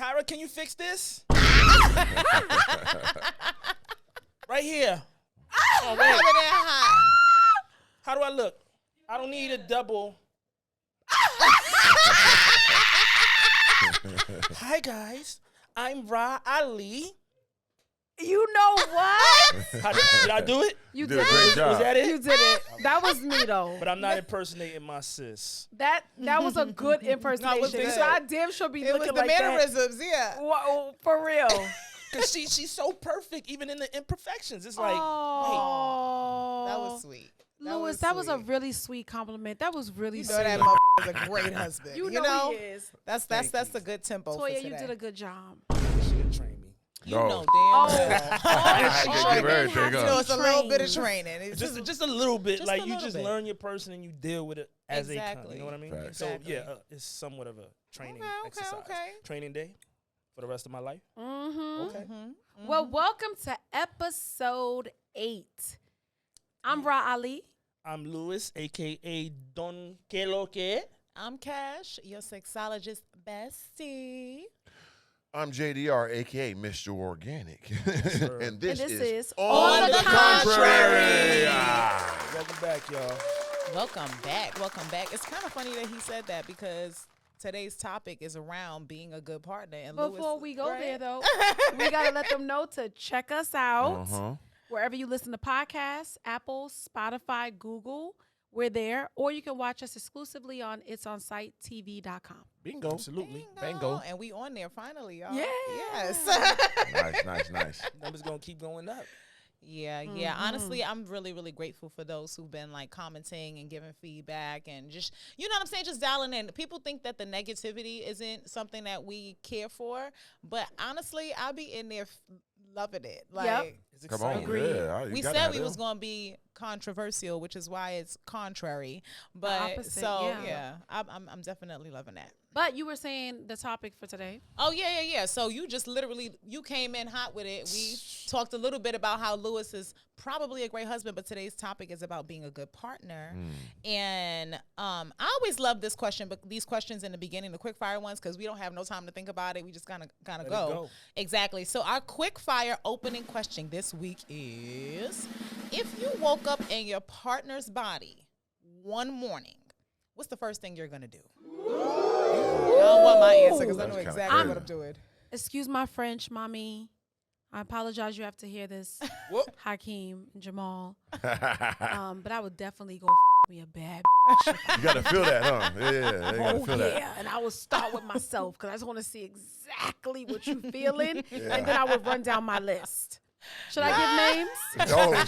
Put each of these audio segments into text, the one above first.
Tyra, can you fix this? Right here. Oh, wait. How do I look? I don't need a double. Hi, guys. I'm Rah Ali. You know what? Did I do it? You did did a great it. job. Was that it? You did it. That was me though. But I'm not impersonating my sis. That was a good impersonation. good. So I damn sure be It was looking the like that. mannerisms, yeah. Whoa, for real. Because she's so perfect, even in the imperfections. It's like, Oh, That was sweet. Louis, that was a really sweet compliment. That was really You sweet. know that motherfucker is a great husband. You know he is. That's a good tempo for Toya, today. you did a good job. she didn't train me. You No. know damn Oh, well. She oh, can give it everything didn't have up. to So be it's a little bit of trained. training. It's Just a little bit. Just Like a you little just bit. learn your person and you deal with it as they come. Exactly. You know what I mean? Facts. So Exactly. yeah, it's somewhat of a training Okay, exercise. okay. Training day for the rest of my life. Mm-hmm. Okay. Well, welcome to episode 8. I'm Rah Ali. I'm Louis, aka Don Que Lo Que. I'm Kash, your sexologist bestie. I'm JDR, a.k.a. Mr. Organik. sir. and this And this is is On the Contrary. Welcome back, y'all. Welcome back. Welcome back. It's kind of funny that he said that because today's topic is around being a good partner. And Before Louis, we go right? there, though, we got to let them know to check us out. Uh-huh. Wherever you listen to podcasts, Apple, Spotify, Google, we're there. Or you can watch us exclusively on itsonsite.tv.com. Bingo. Absolutely. Bingo. And we on there finally, y'all. Yeah. Yes. Nice. Numbers gonna keep going up. Yeah. Honestly, I'm really, really grateful for those who've been like commenting and giving feedback and just, you know what I'm saying, just dialing in. People think that the negativity isn't something that we care for, but honestly, I'll be in there loving it. Like, It's Come exciting. on. Agreed. Yeah, you we gotta said have we them. was gonna be controversial, which is why it's contrary. But opposite, so yeah. I'm definitely loving that. But you were saying the topic for today. Oh yeah. So you just literally you came in hot with it. We talked a little bit about how Louis is probably a great husband, but today's topic is about being a good partner. And I always love this question, but these questions in the beginning, the quick fire ones, because we don't have no time to think about it. We just kind of Let it go. go. Exactly. So our quick fire opening question this week is: if you woke up in your partner's body one morning, what's the first thing you're gonna do? I don't want my answer because I know That's kinda exactly crazy. what I'm doing. Excuse my French, mommy. I apologize you have to hear this, Whoop. Hakeem and Jamal. You But I would definitely go me a bad gotta feel that, huh? Yeah, you gotta Oh, feel yeah. that. And I would start with myself because I just want to see exactly what you're feeling. And then I would run down my list. Should I give names? Oh,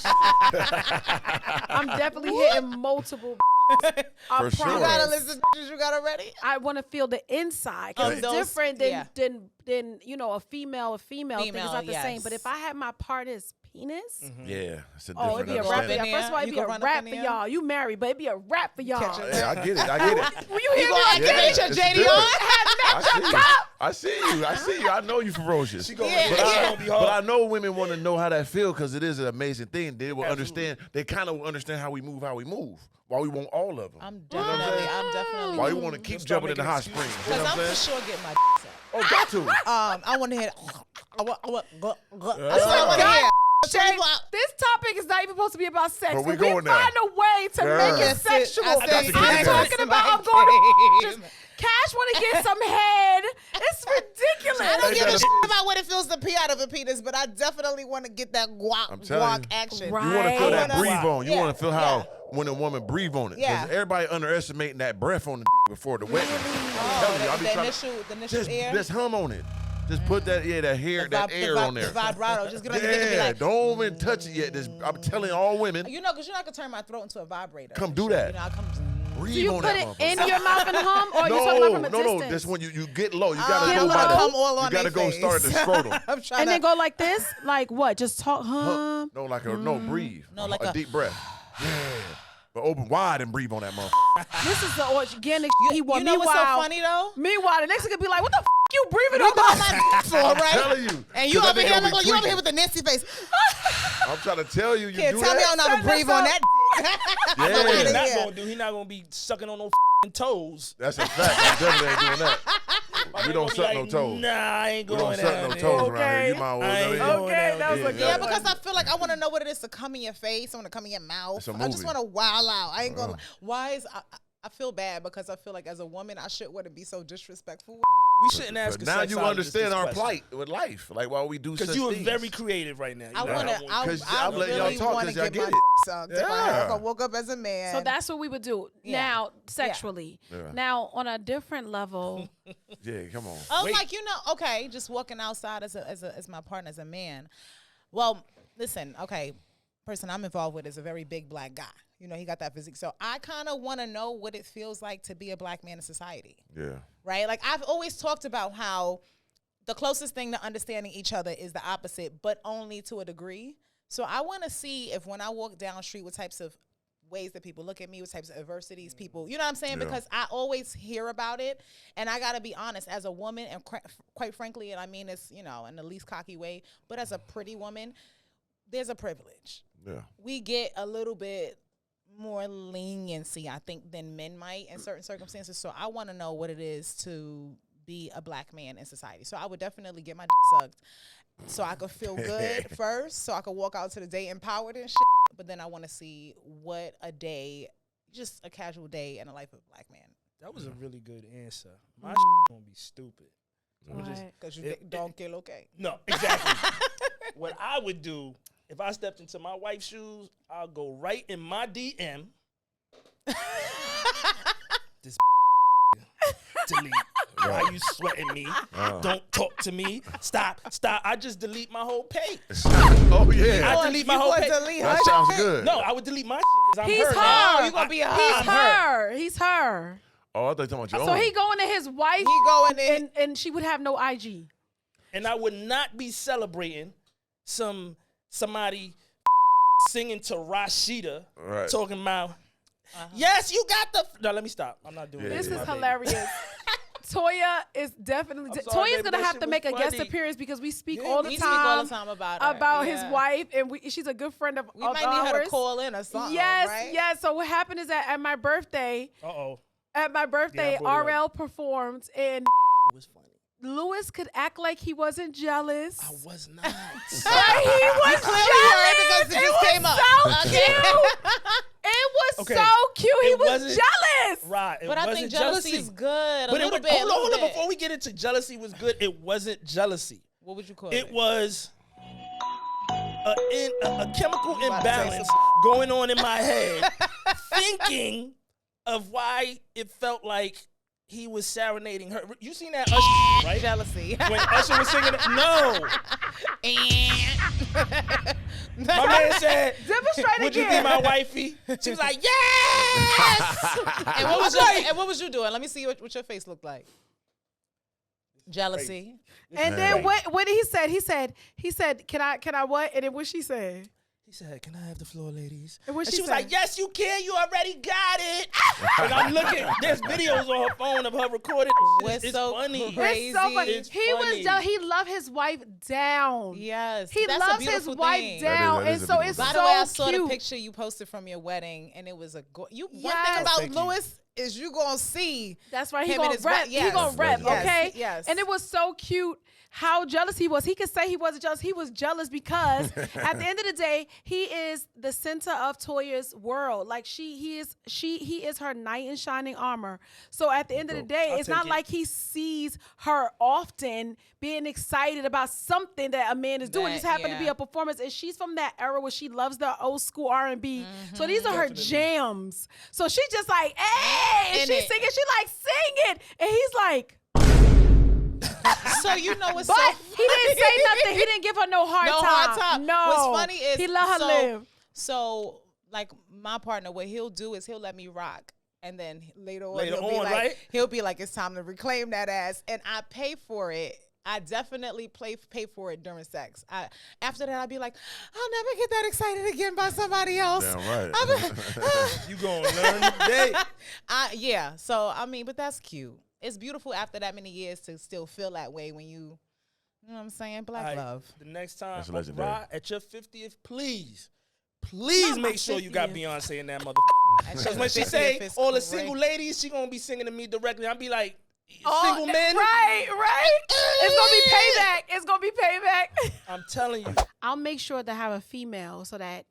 I'm definitely hitting multiple. I For sure. You promise. got a list of you got already? I want to feel the inside because Of it's those- different than, yeah. than you know a female thing. It's not the same. yes. But if I had my partner's penis, yeah. It's a oh, different it'd be a rap for understanding. y'all. First of all, it'd You be a can run up rap in for there. y'all. You married, but it'd be a rap for y'all. Catch it. Hey, I get it. Will you hear me? I get Yeah, your it's JD different. on. I see you. I know you ferocious. She gonna, Yeah. but Yeah. gonna be But I hard. know women want to know how that feel because it is an amazing thing. They will Absolutely. understand. They kind of understand how we move. Why we want all of them. I'm definitely. Why we want to keep Start jumping in the making hot springs. You know Because what I'm I'm for saying? sure getting my out. Oh, got to. I want to hit. That's what I want God, to hear. Jay, this topic is not even supposed to be about sex. But we If we going find there. a way to Yeah. make it sexual. I said you I'm get talking that. about I'm going to just Cash want to get some head. It's ridiculous. I don't They give a gotta- shit about what it feels to pee out of a penis, but I definitely want to get that I'm guac telling you. action. Right. You want to feel that I wanna- breathe on. You Yeah, want to feel how when a woman breathe on it. Yeah. Because everybody underestimating that breath on the before the wetness. I'm Oh, telling you, I be the trying initial just air. just hum on it. Just put that that hair, that air on there. The vibrato. Just get on the dick and be Yeah, like, don't even touch it yet. I'm telling all women, you know, because you're not going to turn my throat into a vibrator. Come and do shit. that. You know, I come. breathe Do you on put that it motherfucker. in your mouth and hum, or are you talking about from a no. distance? That's when you get low. You gotta Get go a by little the. cum all on You gotta they go start at the face. scrotum. I'm trying and to. then go like this? Like what? Just talk, hum. No, like a no breathe. No, like a a- deep breath. Yeah. But open wide and breathe on that motherfucker. This is the organic he want. You know what's so Meanwhile, funny though? meanwhile, the next one could be like, what the you breathing You on know my my dick for, I'm right? telling you. And you 'Cause over that here nigga look be like you over here tweaking. with the Nancy face. I'm trying to tell you, you Can't do tell me I that. don't know how to breathe on that. Yeah. What outta he's here. not gonna do, he's not gonna be sucking on no toes. That's a fact. I definitely ain't doing that. My We don't suck no toes. Nah, I ain't We going don't suck down no there. toes around here. You Okay. might I well. ain't know going Okay, down that was there. a good Yeah, one. because I feel like I want to know what it is to come in your face. I want to come in your mouth. It's a I just movie. want to wild out. I ain't gonna. Why is I feel bad because I feel like as a woman I should want to be so disrespectful. We shouldn't ask But a now you sexologist understand this our question. plight with life, like while we do such Because you are things. very creative right now. I You know, want to. Because I I'm letting y'all really talk want to 'cause y'all get my get it. sucked. Yeah. If I woke up as a man. So that's what we would do. Yeah. Now, sexually. Yeah. Now, on a different level, Yeah, come on. I was Wait. like, okay, just walking outside as my partner, as a man. Well, listen, okay, person I'm involved with is a very big black guy. You know, he got that physique. So I kind of want to know what it feels like to be a black man in society, Yeah. right? Like I've always talked about how the closest thing to understanding each other is the opposite, but only to a degree. So I want to see if when I walk down the street, what types of ways that people look at me, what types of adversities people, you know what I'm saying? Yeah. Because I always hear about it. And I got to be honest, as a woman, and quite frankly, and I mean this, you know, in the least cocky way, but as a pretty woman, there's a privilege. Yeah. We get a little bit more leniency, I think, than men might in certain circumstances. So I want to know what it is to be a black man in society. So I would definitely get my dick sucked so I could feel good first, so I could walk out to the day empowered and shit. But then I want to see what a day, just a casual day in the life of a black man. That was a really good answer. My Mm. gonna be stupid. right. Because you It- don't kill okay. No, exactly. What I would do if I stepped into my wife's shoes, I'll go right in my DM. This delete. Why you sweating me? Don't talk to me. Stop. I just delete my whole page. Oh yeah. I delete my whole page. That sounds good. No, I would delete my because I'm He's her. her. now. Oh, you gonna be a He's I'm her. He's her. Oh, I thought you were talking about your So own. he going to his wife, He going in. and she would have no IG. And I would not be celebrating somebody singing to Rashida, Right. talking about, yes, you got the. No, let me stop. I'm not doing Yeah, This this. is my baby. hilarious. Toya is definitely. I'm sorry, Toya's baby, gonna that have shit to was make a guest funny. appearance because we speak Yeah, all the We time speak all the time about her. his Yeah. wife, and she's a good friend of We might need her ours. to call in or something. Yes, right? yes. So what happened is that at my birthday, Uh-oh. RL brought it up. performed, and It was funny. Lewis could act like he wasn't jealous. I was not. But he was clearly heard because jealous. it It just was came up. so Okay. cute. It was Okay. so cute. He It was wasn't- jealous. Right. It But I wasn't think jealousy is good. But a little it was, bit. hold a on. little bit. Before we get into jealousy was good, it wasn't jealousy. What would you call It was a chemical You about to say imbalance going on in my head, thinking of why it felt like he was serenading her. You seen that Usher, right? jealousy. When Usher was singing it? No. My man said, Demonstrate would you be again. my wifey? She was like, yes! And what was you doing? Let me see what your face looked like. Jealousy. And then what did he said? He said, can I what? And then what she said? He said, can I have the floor, ladies? And what And she she was say? like, yes, you can. You already got it. And I'm looking. There's videos on her phone of her recorded. What's It's so funny. crazy? It's so funny. It's He was funny. jealous. He loved his wife down. Yes. He that's a loves his beautiful wife thing. down, That and is a so beautiful it's thing. By so the way, I saw cute. the picture you posted from your wedding, and it was a one thing Yes. about Thank you. Lewis is you gonna see. That's right. He him gonna and his rep. wife- He yes. gonna rep. Yes. Okay. Yes. And it was so cute how jealous he was. He could say he wasn't jealous. He was jealous because at the end of the day, he is the center of Toya's world. Like he is her knight in shining armor. So at the end of the day, I'll it's take not it. like he sees her often being excited about something that a man is doing. It just happened to be yeah. a performance, and she's from that era where she loves the old school R&B. So these are her jams. So she just like, hey, and In she's it. singing. She like, sing it, and he's like. So you know what's But so he didn't say nothing. He didn't give her no hard No time. hard time. No. What's funny is he let her so, live. So like my partner, what he'll do is he'll let me rock. And then later on, Later he'll be on, like, right? he'll be like, it's time to reclaim that ass. And I pay for it. I definitely pay for it during sex. After that, I'll be like, I'll never get that excited again by somebody else. Damn right. You gonna learn today. Yeah. So, I mean, but that's cute. It's beautiful after that many years to still feel that way when you know what I'm saying? Black All right, love. The next time, That's legendary. Rah, at your 50th, please Not my make sure you got 50th. Beyonce in that mother. At Because your when she 50th say is all the great. single ladies, she gonna be singing to me directly. I'll be like, single men. Right. It's gonna be payback. It's gonna be payback. I'm telling you. I'll make sure to have a female so that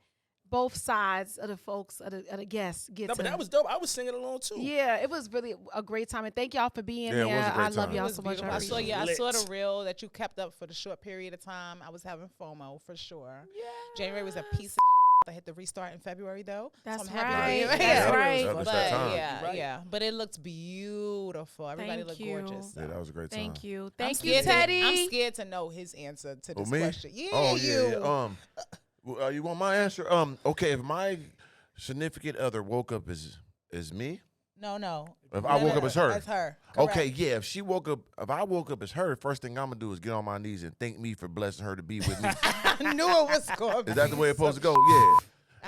both sides of the folks of the guests get No, to. but that was dope. I was singing along too. Yeah, it was really a great time, and thank y'all for being Yeah, it here. was a great I love time. y'all It was so much. beautiful. I saw appreciate it. I saw Lit. the reel that you kept up for the short period of time. I was having FOMO for sure. January was a piece of I hit the restart in February though. That's so I'm happy right. to be That's here. right. That was But that time. yeah, Right. yeah. But it looked beautiful. Everybody Thank looked you. gorgeous. Yeah, that was a great time. Thank you. I'm Thank you, scared Teddy. I'm scared to know his answer to this me? question. Yeah, Oh, you. yeah. You want my answer? Okay, if my significant other woke up as me, No. if I woke up as her. That's her. Okay, Correct. yeah. If I woke up as her, first thing I'm gonna do is get on my knees and thank me for blessing her to be with me. I knew it was going. Is that the way it's supposed to go? Yeah.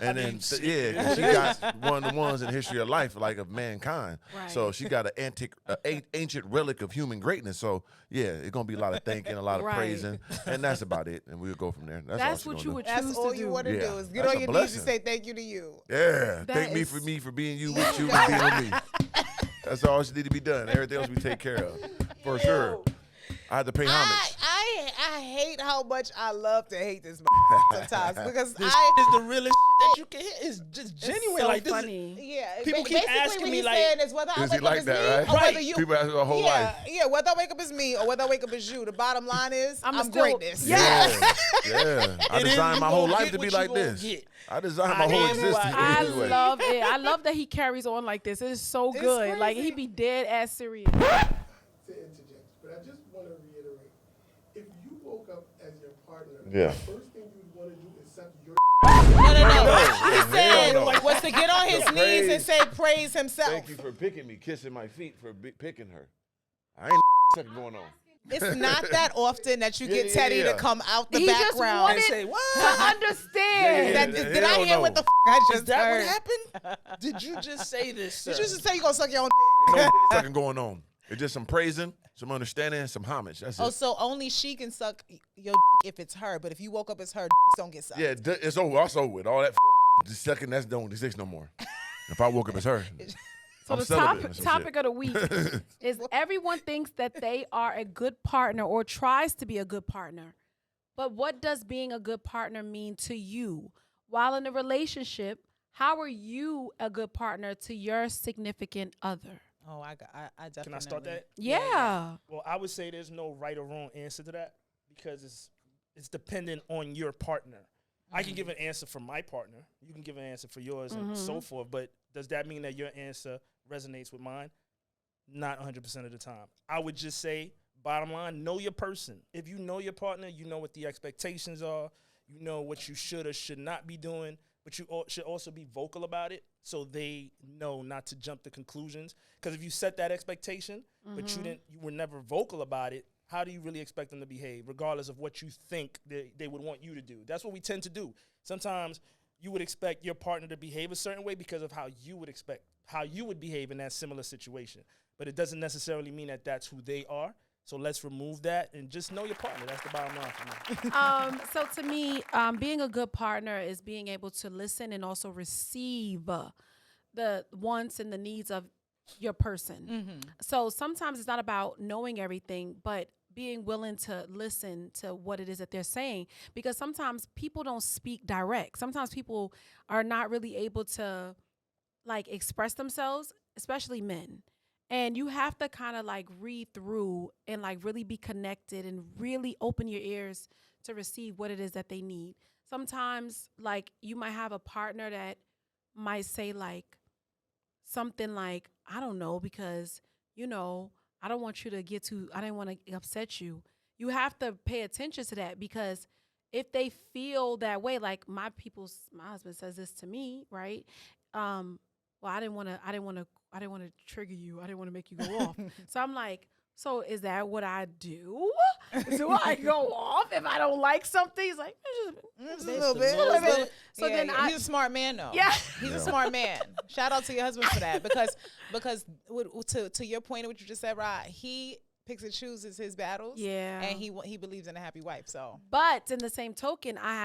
And mean, then, shit. yeah, 'cause she got one of the ones in the history of life, like of mankind. Right. So she got an ancient relic of human greatness. So yeah, it's gonna be a lot of thanking, a lot of Right. praising, and that's about it. And we'll go from there. That's, That's all what she you gonna would do. choose That's to all do. you want to Yeah, do is get that's on a your knees and blessing. say thank you to you. Yeah, That thank me is- for me for being you with you and being with me. That's all that need to be done. Everything else we take care of for sure. I had to pay homage. I hate how much I love to hate this sometimes because This I is the realest that you can hit. It's just genuine. So like this funny. yeah. People keep basically asking what me, he's like, saying is whether I Is he wake up like as that, me right? or whether Right. you People ask me their whole life. yeah, whether I wake up as me or whether I wake up as you. The bottom line is I'm I'm still- greatness. Yeah. Yeah. I It is, designed you my whole gonna life get to be what you like gonna this. get. I designed I my whole am who existence I to am. be I this way. love it. I love that he carries on like this. It's so It's good. Like crazy. he be dead ass serious. To interject, but I just want to reiterate: if you woke up as your partner, Yeah. the first thing you'd want to do is suck your. No. He Hell said no. was to get on his No, knees and praise. say praise himself. Thank you for picking me, kissing my feet for picking her. I ain't something going on. It's not that often that you get Yeah, Teddy yeah. to come out the He just background. wanted and say, what? to understand. Yeah, Did I hell hear no. what the I Is just that heard? what happened? Did you just say this, sir? Did you just say you gonna suck your own? No sucking going on. It's just some praising, some understanding, and some homage. That's Oh, it. so only she can suck your if it's her, but if you woke up as her, don't get sucked. Yeah, it's over. That's over with. All that just sucking, that's don't exist no more. If I woke up as her, So I'm the celibate or some topic shit. of the week is everyone thinks that they are a good partner or tries to be a good partner. But what does being a good partner mean to you? While in a relationship, how are you a good partner to your significant other? Oh, I definitely. Can I start that? Yeah. Well, I would say there's no right or wrong answer to that because it's dependent on your partner. I can give an answer for my partner. You can give an answer for yours and so forth. But does that mean that your answer resonates with mine? Not 100% of the time. I would just say, bottom line, know your person. If you know your partner, you know what the expectations are. You know what you should or should not be doing. But you should also be vocal about it so they know not to jump to conclusions. Because if you set that expectation, but you were never vocal about it, how do you really expect them to behave, regardless of what you think they would want you to do? That's what we tend to do. Sometimes you would expect your partner to behave a certain way because of how you would behave in that similar situation. But it doesn't necessarily mean that that's who they are. So let's remove that and just know your partner. That's the bottom line for me. So to me, being a good partner is being able to listen and also receive the wants and the needs of your person. So sometimes it's not about knowing everything, but being willing to listen to what it is that they're saying, because sometimes people don't speak direct. Sometimes people are not really able to like express themselves, especially men. And you have to kind of like read through and like really be connected and really open your ears to receive what it is that they need. Sometimes like you might have a partner that might say like something like, I don't know, because, you know, I don't want you to get too, I didn't want to upset you. You have to pay attention to that, because if they feel that way, like my husband says this to me, right? Well, I didn't want to trigger you. I didn't want to make you go off. So I'm like, so is that what I do? Do I go off if I don't like something? He's like, Just a little bit. So then he's a smart man though. Yeah. He's a smart man. Shout out to your husband for that, because to your point of what you just said, Rah, he picks and chooses his battles. Yeah. And he believes in a happy wife. So But in the same token, I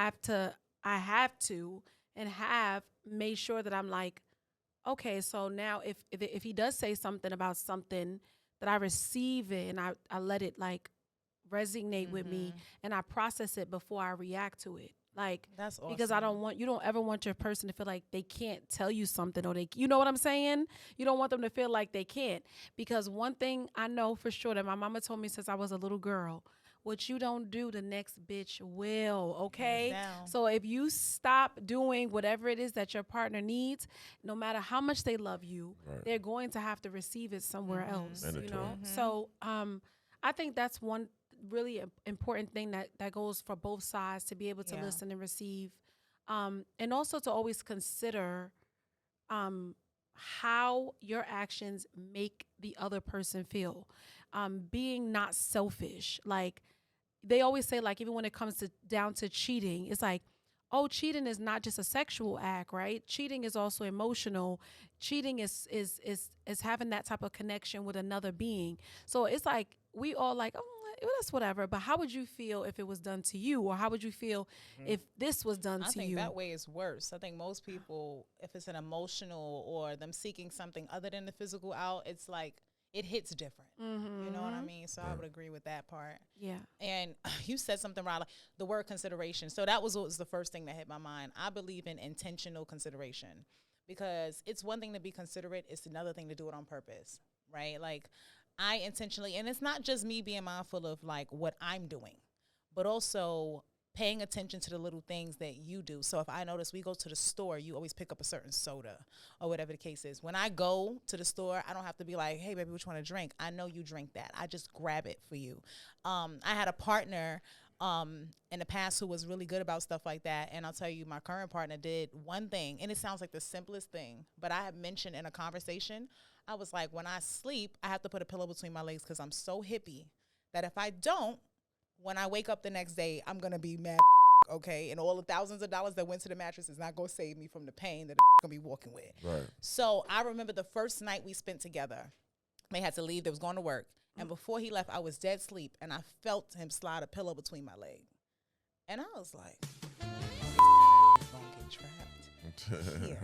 have to and have made sure that I'm like, okay, so now if he does say something about something that I receive it and I let it like resonate with me and I process it before I react to it. Like, That's awesome. because you don't ever want your person to feel like they can't tell you something or you know what I'm saying? You don't want them to feel like they can't. Because one thing I know for sure that my mama told me since I was a little girl, what you don't do, the next bitch will, okay? So if you stop doing whatever it is that your partner needs, no matter how much they love you, they're going to have to receive it somewhere else, you know? So I think that's one really important thing that goes for both sides, to be able to listen and receive, and also to always consider how your actions make the other person feel, being not selfish. Like they always say, like even when it comes down to cheating, it's like, oh, cheating is not just a sexual act, right? Cheating is also emotional. Cheating is having that type of connection with another being. So it's like we all like, oh, that's whatever. But how would you feel if it was done to you? Or how would you feel if this was done to you? I think that way is worse. I think most people, if it's an emotional or them seeking something other than the physical out, it's like it hits different. You know what I mean? So I would agree with that part. Yeah. And you said something, Rah Ali, the word consideration. So that was what was the first thing that hit my mind. I believe in intentional consideration, because it's one thing to be considerate. It's another thing to do it on purpose, right? Like I intentionally, and it's not just me being mindful of like what I'm doing, but also paying attention to the little things that you do. So if I notice we go to the store, you always pick up a certain soda or whatever the case is. When I go to the store, I don't have to be like, hey, baby, which one to drink? I know you drink that. I just grab it for you. I had a partner in the past who was really good about stuff like that. And I'll tell you, my current partner did one thing, and it sounds like the simplest thing, but I had mentioned in a conversation, I was like, when I sleep, I have to put a pillow between my legs because I'm so hippie that if I don't, when I wake up the next day, I'm going to be mad, okay? And all the thousands of dollars that went to the mattress is not going to save me from the pain that I'm going to be walking with. Right. So I remember the first night we spent together. They had to leave. They was going to work. And before he left, I was dead asleep, and I felt him slide a pillow between my leg. And I was like, I'm going to get trapped here.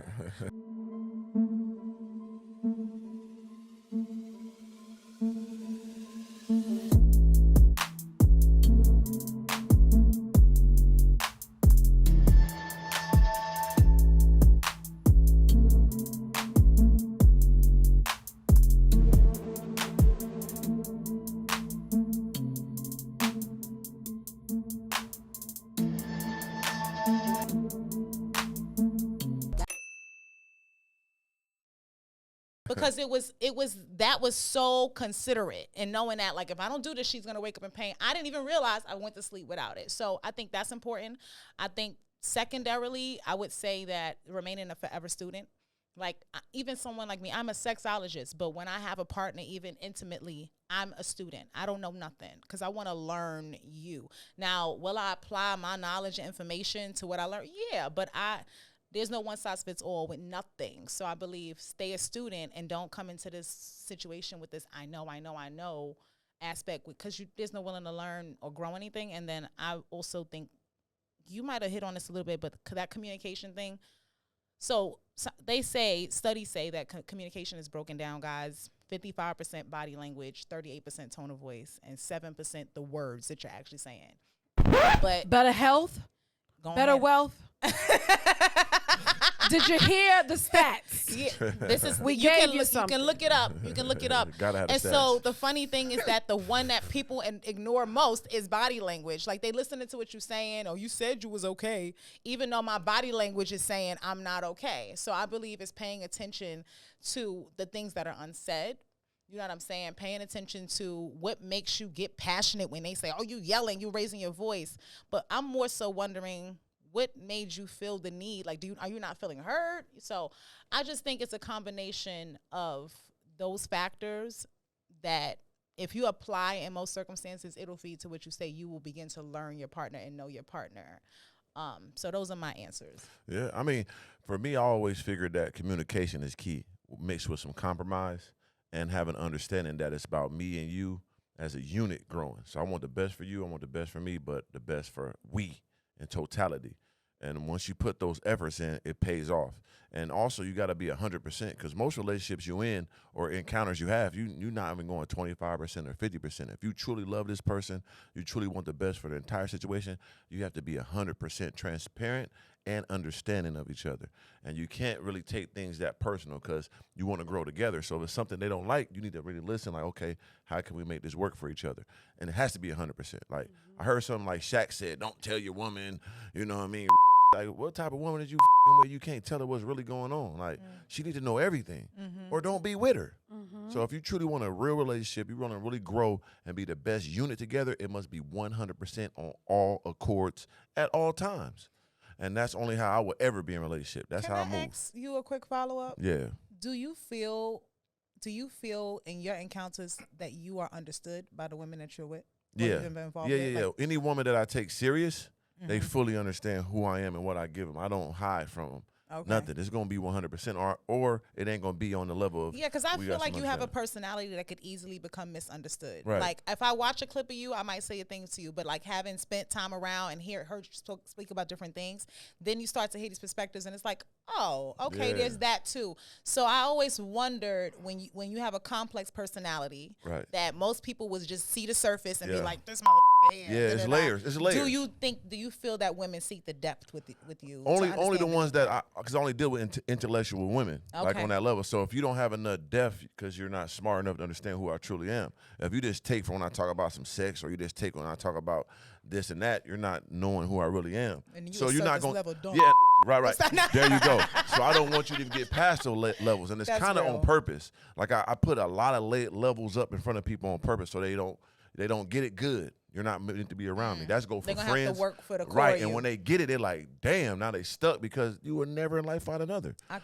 Because that was so considerate, and knowing that like if I don't do this, she's gonna wake up in pain. I didn't even realize I went to sleep without it. So I think that's important. I think secondarily, I would say that remaining a forever student. Like even someone like me, I'm a sexologist, but when I have a partner, even intimately, I'm a student. I don't know nothing because I want to learn you. Now, will I apply my knowledge and information to what I learned? Yeah, but there's no one size fits all with nothing. So I believe stay a student and don't come into this situation with this I know aspect, because there's no willing to learn or grow anything. And then I also think you might have hit on this a little bit, but that communication thing. So studies say that communication is broken down, guys. 55% body language, 38% tone of voice, and 7% the words that you're actually saying. But better health, better wealth. Did you hear the stats? Yeah, this is you can look it up. You can look it up. Gotta have and the stats. So the funny thing is that the one that people ignore most is body language. Like they listening to what you're saying, or you said you was okay, even though my body language is saying I'm not okay. So I believe it's paying attention to the things that are unsaid. You know what I'm saying? Paying attention to what makes you get passionate when they say, oh, you yelling, you raising your voice. But I'm more so wondering, what made you feel the need? Like, are you not feeling heard? So I just think it's a combination of those factors that if you apply in most circumstances, it'll feed to what you say. You will begin to learn your partner and know your partner. So those are my answers. Yeah, I mean, for me, I always figured that communication is key, mixed with some compromise and have an understanding that it's about me and you as a unit growing. So I want the best for you, I want the best for me, but the best for we in totality. And once you put those efforts in, it pays off. And also, you got to be 100% because most relationships you in or encounters you have, you're not even going 25% or 50%. If you truly love this person, you truly want the best for the entire situation, you have to be 100% transparent and understanding of each other. And you can't really take things that personal because you want to grow together. So if it's something they don't like, you need to really listen like, okay, how can we make this work for each other? And it has to be 100%. Like, I heard something like Shaq said, don't tell your woman, you know what I mean? Like, what type of woman is you where you can't tell her what's really going on? Like, she need to know everything or don't be with her. So if you truly want a real relationship, you want to really grow and be the best unit together, it must be 100% on all accords at all times. And that's only how I will ever be in a relationship. That's how I move. Can I ask you a quick follow-up? Yeah. Do you feel in your encounters that you are understood by the women that you're with? Yeah. Like, Any woman that I take serious, they fully understand who I am and what I give them. I don't hide from them. Okay. Nothing. It's going to be 100% or it ain't going to be on the level of. Yeah, because I we feel got like some you have a understanding. personality that could easily become misunderstood. Right. Like, if I watch a clip of you, I might say things to you, but like having spent time around and heard you speak about different things, then you start to hear these perspectives, and it's like, oh, okay, Yeah. there's that too. So I always wondered when you have a complex personality, Right. that most people would just see the surface and be Yeah. like, this here. Yeah, it's layers. It's layers. Do you feel that women seek the depth with you? Only to the understand ones that because I only deal with intellectual women, like Okay. on that level. So if you don't have enough depth because you're not smart enough to understand who I truly am, if you just take from when I talk about some sex or you just take when I talk about this and that, you're not knowing who I really am. And you so a you're not surface going. level dog. Yeah, right. That's There you go. So I don't want you to get past those levels, and it's That's kind of real. on purpose. Like I put a lot of levels up in front of people on purpose so they don't get it good. You're not meant to be around me. That's go for They're gonna friends. have to work for the core right, of and you. when they get it, they're like, damn, now they stuck because you will never in life find another. I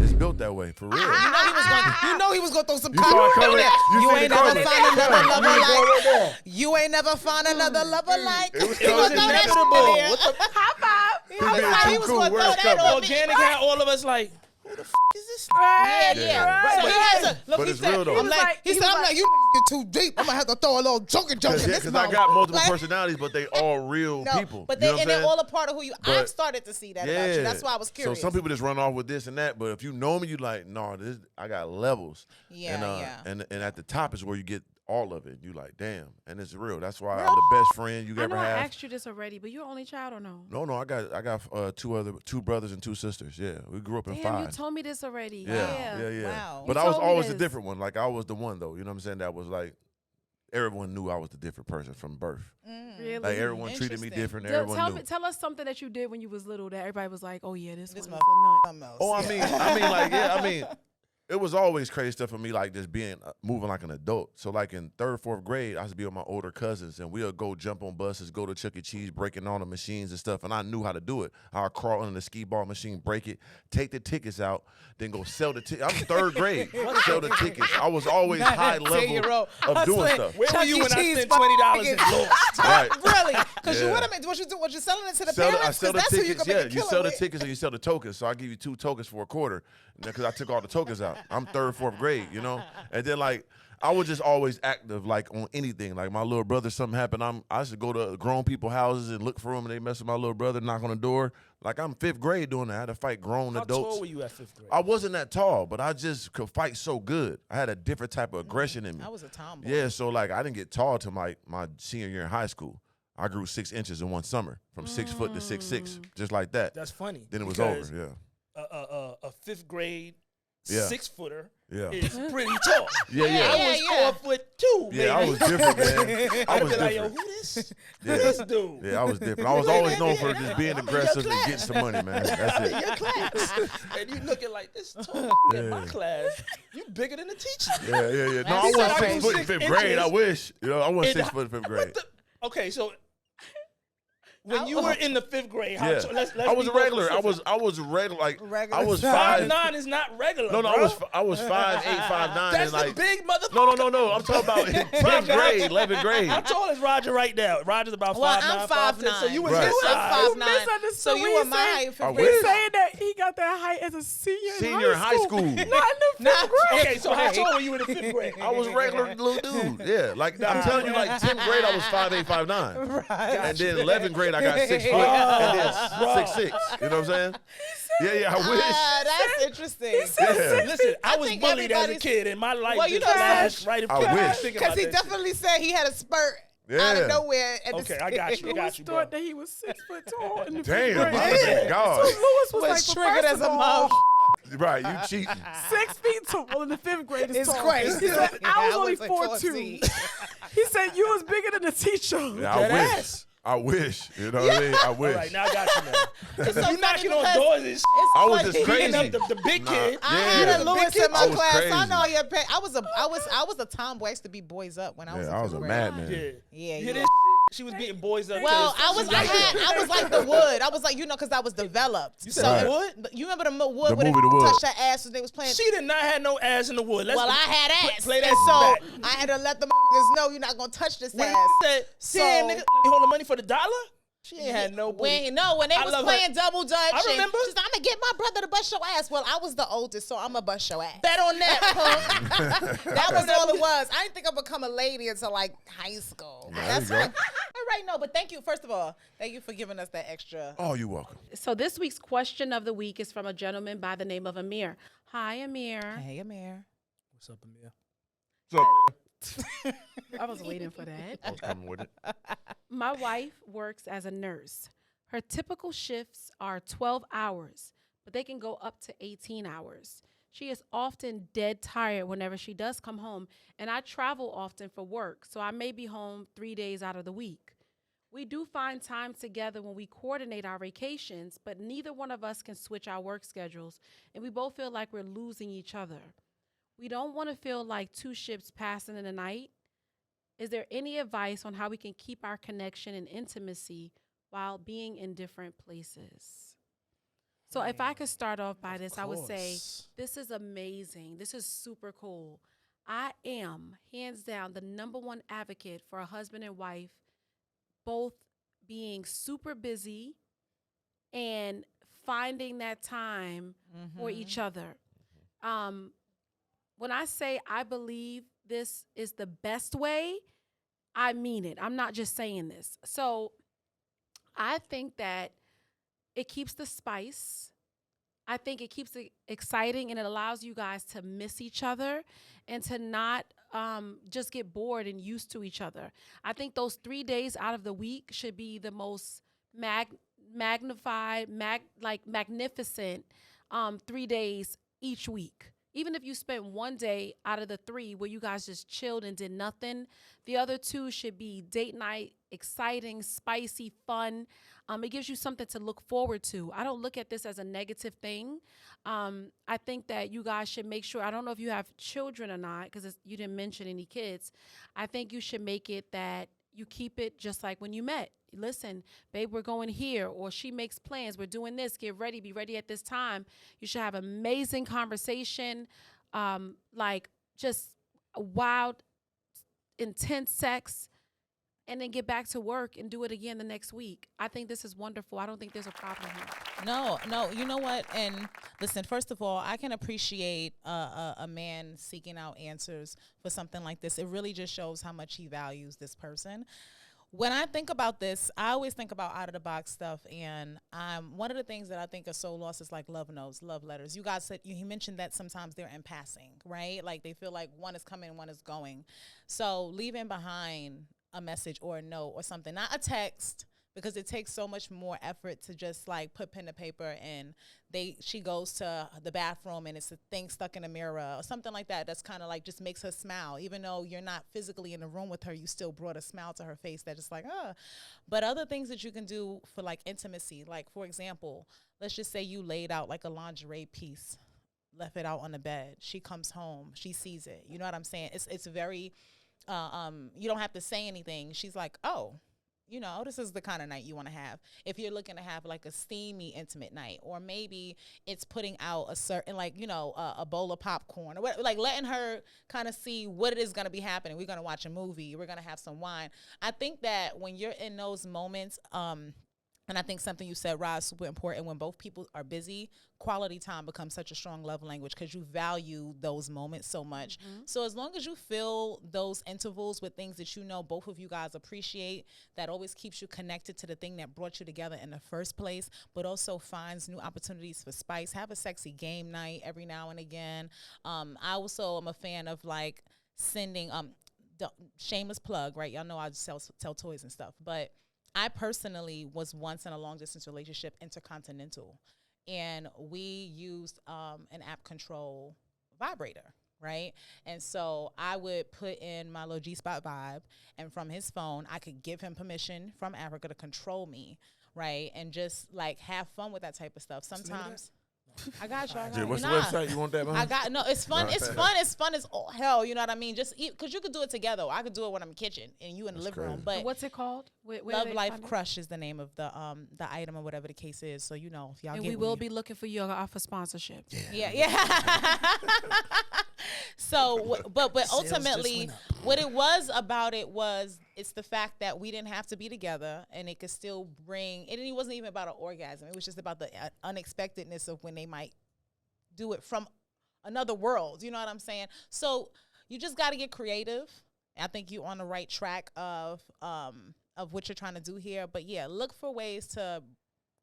It's built that way, for real. You know he was gonna throw some You saw it comment on coming? that. You You seen ain't it never coming? found another Yeah, lover you saw it right there. like. You ain't never found another lover like. It was He gonna coming. throw that shit Inevitable. in there. What the High five. He was being like, too he was cool. gonna Where's throw that coming? on me. Organic had all of us like, who the is this? Right. Yeah. Right. So he has a, look, But he it's said, real, though. I'm He was like, like- he he said, was I'm like- like, you get too deep. I'm gonna have to throw a little joke in this Because I mouth. got multiple Like, personalities, but they all real No, people. but You know what I'm they're saying? all a part of who you. I've But- started to see that about you. That's why I was curious. So some people just run off with this and that, but if you know me, you like, no, this I got levels. Yeah, and, yeah. And at the top is where you get all of it. You like, damn, and it's real. That's why I'm the best friend you I ever know I have. asked you this already, but you're only child or no? No, I got two brothers and two sisters. Yeah, we grew up in Damn, five. you told me this already. Yeah. Wow. But You I was told me always a this. different one. Like I was the one though. You know what I'm saying? That was like everyone knew I was the different person from birth. Really? Like everyone treated me Interesting. different. Everyone knew. Tell us something that you did when you was little that everybody was like, oh yeah, this This one is a nut. something else. Oh, Yeah. I mean, it was always crazy stuff for me, like just being moving like an adult. So like in 3rd, 4th grade, I used to be with my older cousins, and we'll go jump on buses, go to Chuck E. Cheese, breaking all the machines and stuff. And I knew how to do it. I'll crawl under the skee ball machine, break it, take the tickets out, then go sell the tickets. I'm 3rd grade, sell the tickets. I was always high level of doing stuff. Where were you when I E. spent $20 in Lowe's? Right. Really? Because you Yeah. what I mean? What you selling it to the I parents? sell the That's who you tickets. can Yeah, make a you killer sell the with. tickets and you sell the tokens. So I give you 2 tokens for a quarter because I took all the tokens out. I'm 3rd, 4th grade, you know? And then like I was just always active, like on anything. Like my little brother, something happened. I used to go to grown people houses and look for them, and they mess with my little brother, knock on the door. Like I'm 5th grade doing that. I had to fight grown How adults. tall were you at 5th grade? I wasn't that tall, but I just could fight so good. I had a different type of aggression in me. I was a tomboy. Yeah, so like I didn't get tall till my senior year in high school. I grew 6 inches in one summer, from 6 foot to 6'6", just like that. That's funny. Then it was because over. Yeah. A 5th grade Yeah. 6-footer Yeah. is pretty tall. Yeah, yeah. I was 4'2", Yeah, I was different, man. I I'd was be like, yo, different. who this? Yeah. Who this dude? Yeah, I was different. I was always known for just being aggressive and getting some money, man. That's In it. your class. And you looking like this tall in my class. You bigger than the teacher. Yeah. No, I That's wasn't like 6 foot in 6 5th grade. I inches. wish. You know, I wasn't And 6 foot in 5th grade. Okay, so when you were in the 5th grade, how Yeah. tall? Let's I was be a more regular. specific. I was regular. Like Regular I was size. 5'9". 5'9" is not regular. No, bro. I was 5'8", 5'9", That's and the like big motherfucker. no. I'm talking about in 10th grade, 11th grade. How tall is Roger right now? Roger's about 5'9", Well, I'm 5'9". So you was Right. his size. I'm You 5'9". misunderstood So you what were he my said. height for I He's wish. saying that he got that height as a senior Senior in high school. school. Not in the 5th grade. Okay, so how tall were you in the 5th grade? I was a regular little dude. Yeah, like I'm telling you, like 10th grade, I was 5'8", 5'9". And then 11th grade, I got 6 foot, and then 6'6". You know what I'm saying? Yeah, I wish. That's interesting. Yeah. Listen, I was think bullied as a everybody's- kid, and my life Well, you just know, flashed right in I front of me. wish. Think Because about he that shit. definitely said he had a spurt out Yeah. of nowhere. Okay, I got you. I got you, bro. thought that he was 6 foot tall in the Damn, fifth grade. my God. So Lewis was, Was like, triggered first as of a all, mother. Right, you cheating. 6 feet tall in the 5th grade is It's tall. crazy. He said, I was only like 4'2". He said, you was bigger than the teacher. Yeah, I Dead wish. ass. I wish. You know what I mean? I wish. All right, now I got you, man. It's so You funny knocking on because doors and it's I was funny. just beating crazy. up the big kid. I Yeah. had a Lewis in my I was class. I crazy. know your pay. I was a tomboy. I used to beat boys up when I was. Yeah, in I was fifth a grade. madman. Yeah. Yeah, You yeah. hear this? She was beating boys up. Well, 'cause I she was like like the wood. I was like, because I was developed. You said Right. wood? You remember the wood The when movie The they Wood. touched her ass when they was playing? She did not have no ass in the wood. Let's Well, I had ass. Play that and so back. I had to let the motherfuckers know you're not gonna touch this When ass. said, So- damn, nigga, you hold the money for the dollar? She ain't had no booty. When they I was love playing her. double dutch, I remember. She's like, I'm gonna get my brother to bust your ass. Well, I was the oldest, so I'm gonna bust your ass. Bet on that, punk. That was all it was. I didn't think I'd become a lady until like high school. There That's you go. right. All right, no, but thank you. First of all, thank you for giving us that extra. Oh, you're welcome. So this week's question of the week is from a gentleman by the name of Amir. Hi, Amir. Hey, Amir. What's up, Amir? So, I was waiting for that. I was coming with it. My wife works as a nurse. Her typical shifts are 12 hours, but they can go up to 18 hours. She is often dead tired whenever she does come home, and I travel often for work, so I may be home 3 days out of the week. We do find time together when we coordinate our vacations, but neither one of us can switch our work schedules, and we both feel like we're losing each other. We don't want to feel like two ships passing in the night. Is there any advice on how we can keep our connection and intimacy while being in different places? So if I could start off by this, I would say, this is amazing. This is super cool. I am, hands down, the #1 advocate for a husband and wife both being super busy and finding that time for each other. When I say I believe this is the best way, I mean it. I'm not just saying this. So I think that it keeps the spice. I think it keeps it exciting, and it allows you guys to miss each other and to not just get bored and used to each other. I think those 3 days out of the week should be the most magnificent 3 days each week. Even if you spend 1 day out of the 3 where you guys just chilled and did nothing, the other 2 should be date night, exciting, spicy, fun. It gives you something to look forward to. I don't look at this as a negative thing. I think that you guys should make sure, I don't know if you have children or not, because you didn't mention any kids. I think you should make it that you keep it just like when you met. Listen, babe, we're going here, or she makes plans. We're doing this. Get ready. Be ready at this time. You should have amazing conversation, like just wild, intense sex, and then get back to work and do it again the next week. I think this is wonderful. I don't think there's a problem here. No, you know what? And listen, first of all, I can appreciate a man seeking out answers for something like this. It really just shows how much he values this person. When I think about this, I always think about out-of-the-box stuff, and one of the things that I think are so lost is like love notes, love letters. You guys said, you mentioned that sometimes they're in passing, right? Like they feel like one is coming, one is going. So leaving behind a message or a note or something, not a text, because it takes so much more effort to just like put pen to paper and she goes to the bathroom and it's a thing stuck in a mirror or something like that. That's kind of like just makes her smile. Even though you're not physically in the room with her, you still brought a smile to her face that just like, But other things that you can do for like intimacy, like for example, let's just say you laid out like a lingerie piece, left it out on the bed. She comes home, she sees it. You know what I'm saying? It's very, you don't have to say anything. She's like, oh, you know, this is the kind of night you want to have. If you're looking to have like a steamy, intimate night, or maybe it's putting out a certain, like, you know, a bowl of popcorn, or what, like letting her kind of see what it is going to be happening. We're going to watch a movie. We're going to have some wine. I think that when you're in those moments, And I think something you said, Rah, is super important. When both people are busy, quality time becomes such a strong love language because you value those moments so much. So as long as you fill those intervals with things that you know both of you guys appreciate, that always keeps you connected to the thing that brought you together in the first place, but also finds new opportunities for spice. Have a sexy game night every now and again. I also am a fan of like sending the shameless plug, right? Y'all know I sell toys and stuff, but I personally was once in a long-distance relationship, intercontinental, and we used an app control vibrator, right? And so I would put in my little G-spot vibe, and from his phone, I could give him permission from Africa to control me, right? And just, like, have fun with that type of stuff. Sometimes... I got you. I got you. What's the website? You want that, man? I got no. It's fun. It's fun. It's fun as all hell. You know what I mean? Just eat because you could do it together. I could do it when I'm in the kitchen and you in the living room. But what's it called? Where Love Life Crush is the name of the item or whatever the case is. So you know if y'all and get we will be looking for you for sponsorship. Yeah. So, but ultimately, what it was about it was it's the fact that we didn't have to be together, and it could still bring. It wasn't even about an orgasm. It was just about the unexpectedness of when they might do it from another world. You know what I'm saying? So you just got to get creative. I think you're on the right track of what you're trying to do here. But yeah, look for ways to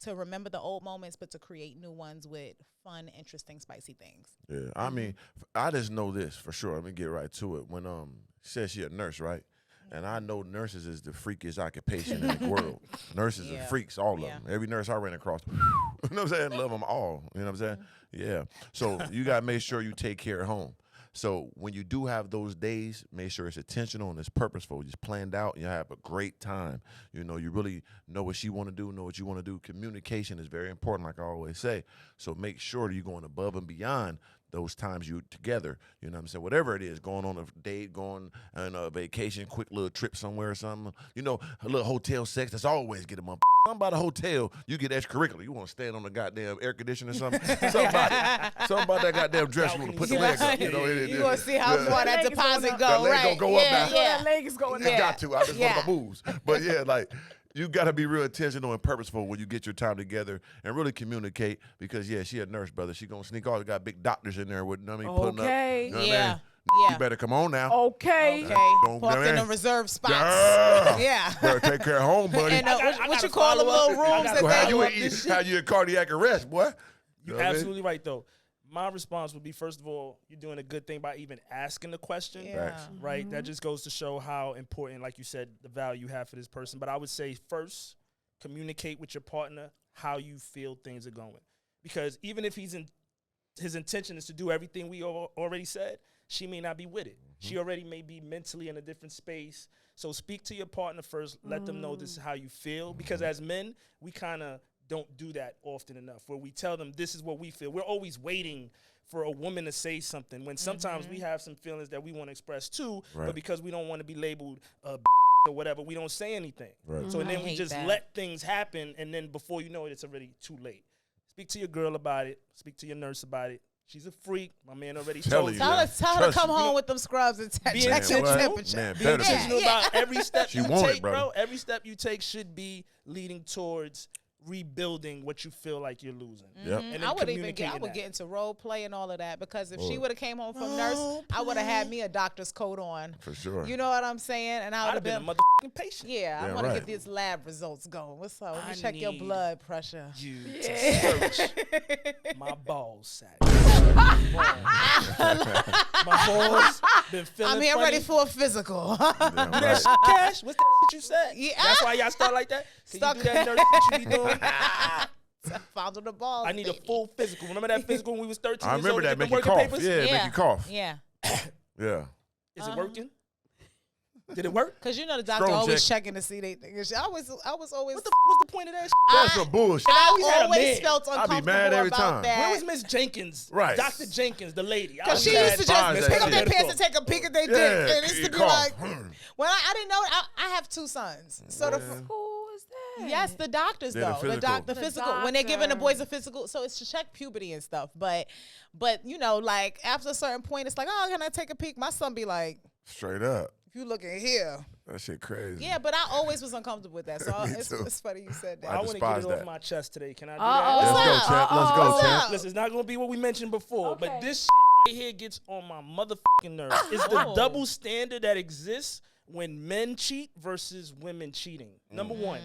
remember the old moments, but to create new ones with fun, interesting, spicy things. Yeah, I mean, I just know this for sure. Let me get right to it. When she said she a nurse, right? And I know nurses is the freakiest occupation in the world. Nurses are freaks, all of them. Every nurse I ran across, you know what I'm saying? Love them all. You know what I'm saying? Yeah. So you got to make sure you take care at home. So when you do have those days, make sure it's intentional and it's purposeful. Just planned out and you have a great time. You know, you really know what she want to do, know what you want to do. Communication is very important, like I always say. So make sure you're going above and beyond those times you together, you know what I'm saying? Whatever it is, going on a date, going on a vacation, quick little trip somewhere or something. You know, a little hotel sex, that's always get them up. Something about a hotel, you get extracurricular. You want to stand on the goddamn air conditioner or something? Something about that goddamn dress, you want to put the legs up. You know, you want to see how far that deposit go, right? That leg go up now. That leg is going up. You got to. I just want my moves. But yeah, like, you got to be real intentional and purposeful when you get your time together and really communicate because, yeah, she a nurse, brother. She going to sneak off. Got big doctors in there with, putting up. You know what I mean? You better come on now. Okay. Park in the reserved spots. Yeah. Better take care of home, buddy. And what you call them little rooms? How you in cardiac arrest, boy? You're absolutely right, though. My response would be, first of all, you're doing a good thing by even asking the question, right? That just goes to show how important, like you said, the value you have for this person. But I would say first, communicate with your partner how you feel things are going. Because even if his intention is to do everything we already said, she may not be with it. She already may be mentally in a different space. So speak to your partner first. Let them know this is how you feel. Because as men, we kind of don't do that often enough, where we tell them this is what we feel. We're always waiting for a woman to say something when sometimes we have some feelings that we want to express too, but because we don't want to be labeled or whatever, we don't say anything. Right. So and then we just let things happen, and then before you know it, it's already too late. Speak to your girl about it. Speak to your nurse about it. She's a freak. My man already told you. Tell her to come home with them scrubs and check your temperature. Be intentional about every step you take, bro. Every step you take should be leading towards rebuilding what you feel like you're losing. And I would get into role play and all of that, because if she would have came home from nurse, I would have had me a doctor's coat on. For sure. You know what I'm saying? And I would have been a motherfucking patient. Yeah, I want to get these lab results going. What's up? Let me check your blood pressure. You to search my ball sack. My balls been feeling I'm here funny. Ready for a physical. Cash, what's that you said? Yeah. That's why y'all start like that? Can you do that nurse what you be doing? Follow the balls. I need a full physical. Remember that physical when we was 13 I years remember old? that. Make you cough. Papers? Yeah, make you cough. Yeah. Yeah. Is it working? Did it work? Because you know the doctor Strong always check. checking to see they things. I was always. What the was the point of that shit? That's some bullshit. I had a always man. felt I'd be uncomfortable mad every about time. that. Where was Miss Jenkins? Right. Dr. Jenkins, the lady. Because she used to just pick up their pants and take a peek at their dick. And it used to be like, well, I didn't know. I have 2 sons. So the Who is that? yes, the doctors Yeah, though. The The physical. When they're giving the doctor. boys a physical, so it's to check puberty and stuff. But you know, like after a certain point, it's like, oh, can I take a peek? My son be like, Straight up. if you looking here. That shit crazy. Yeah, but I always was uncomfortable with that. So Me it's, too. it's funny you said that. I want to get despise it off that. my chest today. Can I do Let's that? go, champ. Let's go, What's champ. up? Listen, it's not going to be what we mentioned before, but Okay. this right here gets on my motherfucking nerves. It's the Oh. double standard that exists when men cheat versus women cheating. Number one,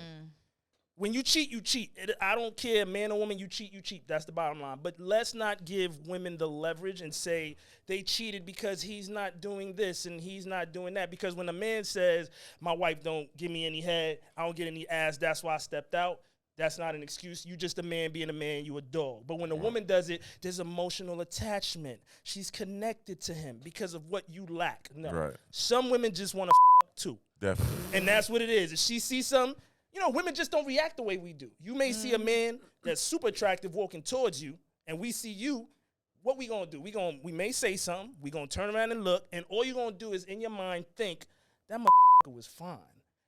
when you cheat, you cheat. I don't care, man or woman, you cheat, you cheat. That's the bottom line. But let's not give women the leverage and say they cheated because he's not doing this and he's not doing that. Because when a man says, my wife don't give me any head, I don't get any ass, that's why I stepped out, that's not an excuse. You just a man being a man, you a dog. But when a woman does it, there's emotional attachment. She's connected to him because of what you lack. No. Right. Some women just want to too. Definitely. And that's what it is. If she sees something, you know, women just don't react the way we do. You may see a man that's super attractive walking towards you, and we see you. What we gonna do? We may say something. We gonna turn around and look, and all you gonna do is in your mind think that motherfucker was fine.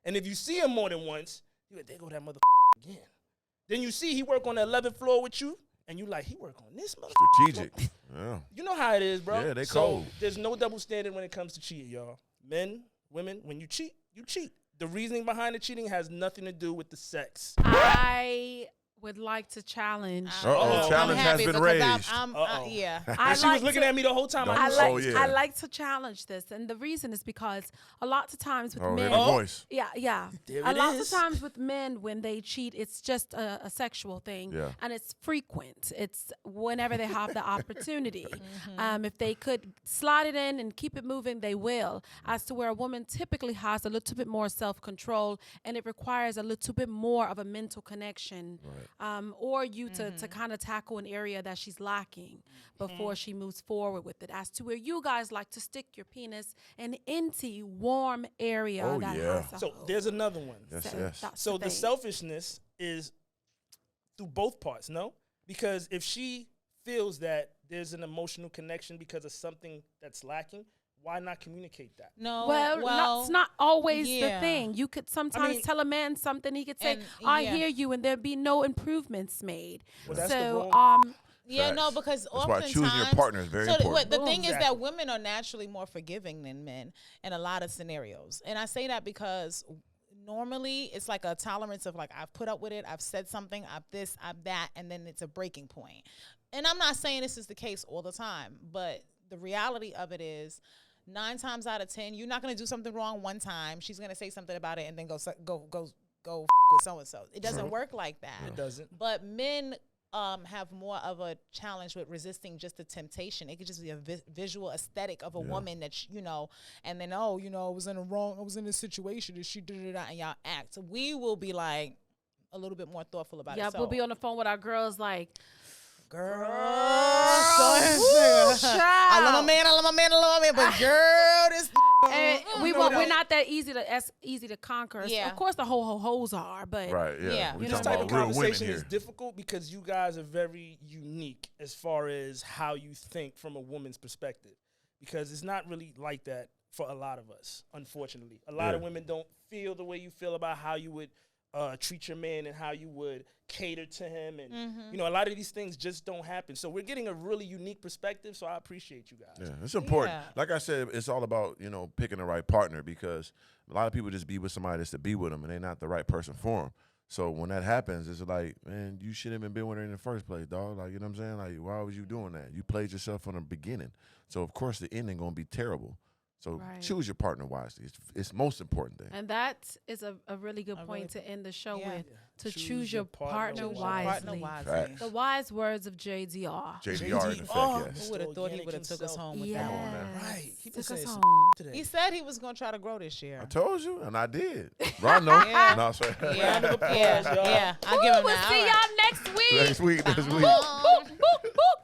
And if you see him more than once, you like, there go that motherfucker again. Then you see he work on the 11th floor with you, and you like, he work on this motherfucker. Strategic. Yeah. You know how it is, bro. Yeah, they so cold. There's no double standard when it comes to cheating, y'all. Men, women, when you cheat, you cheat. The reasoning behind the cheating has nothing to do with the sex. I would like to challenge. Uh-oh, challenge has been raised. Yeah. I She was looking at me the whole time. Don't- I I was like, Oh, yeah. I like to challenge this, and the reason is because a lot of times with Oh, men, hear the voice. yeah, There a it lot is. of times with men when they cheat, it's just a sexual thing, Yeah. and it's frequent. It's whenever they have the opportunity. If they could slide it in and keep it moving, they will. As to where a woman typically has a little bit more self-control, and it requires a little bit more of a mental connection, or you to kind of tackle an area that she's lacking before she moves forward with it. As to where you guys like to stick your penis in empty, warm area Oh, that yeah. has a So hole. there's another one. Yes, So yes. that's So the thing. selfishness is through both parts, no? Because if she feels that there's an emotional connection because of something that's lacking, why not communicate that? No. Well, that's not always yeah. the thing. You could sometimes mean- tell a man something. He could say, And, "I yeah. hear you," and there'd be no improvements made. Well, that's the So, wrong- Yeah, Facts. no, because That's why oftentimes choosing your partner is very important. The thing is that Exactly. women are naturally more forgiving than men in a lot of scenarios, and I say that because normally it's like a tolerance of like I've put up with it, I've said something, I've this, I've that, and then it's a breaking point. And I'm not saying this is the case all the time, but the reality of it is 9 times out of 10, you're not going to do something wrong one time. She's going to say something about it and then go with so and so. It doesn't work like that. It doesn't. But men have more of a challenge with resisting just the temptation. It could just be a visual aesthetic of a woman that and then I was in a situation and she did it, and y'all act. So we will be like a little bit more thoughtful about it. yeah, So, we'll be on the phone with our girls like, girl. child. I love my man, but girl, this. And we're not that easy to conquer. Yeah. Of course, the hoes are, but Right, yeah. Yeah. We This know, talking type about of real women conversation here. is difficult because you guys are very unique as far as how you think from a woman's perspective. Because it's not really like that for a lot of us, unfortunately. A lot of women don't feel the way you feel about how you would treat your man and how you would cater to him. And, you know, a lot of these things just don't happen. So we're getting a really unique perspective, so I appreciate you guys. Yeah, it's important. Yeah. Like I said, it's all about, picking the right partner, because a lot of people just be with somebody just to be with them, and they're not the right person for them. So when that happens, it's like, man, you shouldn't have been with her in the first place, dog. Like, you know what I'm saying? Like, why was you doing that? You played yourself from the beginning. So, of course, the ending going to be terrible. So Right. choose your partner wisely. It's the most important thing. and that is a really good point to end the show Yeah. with. To choose your partner wisely. Facts. The wise words of JDR. JDR in effect, Oh. yes. Who would have thought he would have took us home with that one? Yes. Right. He was Took us saying some home. today. He said he was going to try to grow this year. I told you, and I did. Ron, no. Yeah. No, sorry. Round of applause, y'all. Yeah. I'll give him We'll that. see All right. y'all next week. Next week. Boop, boop, boop, boop.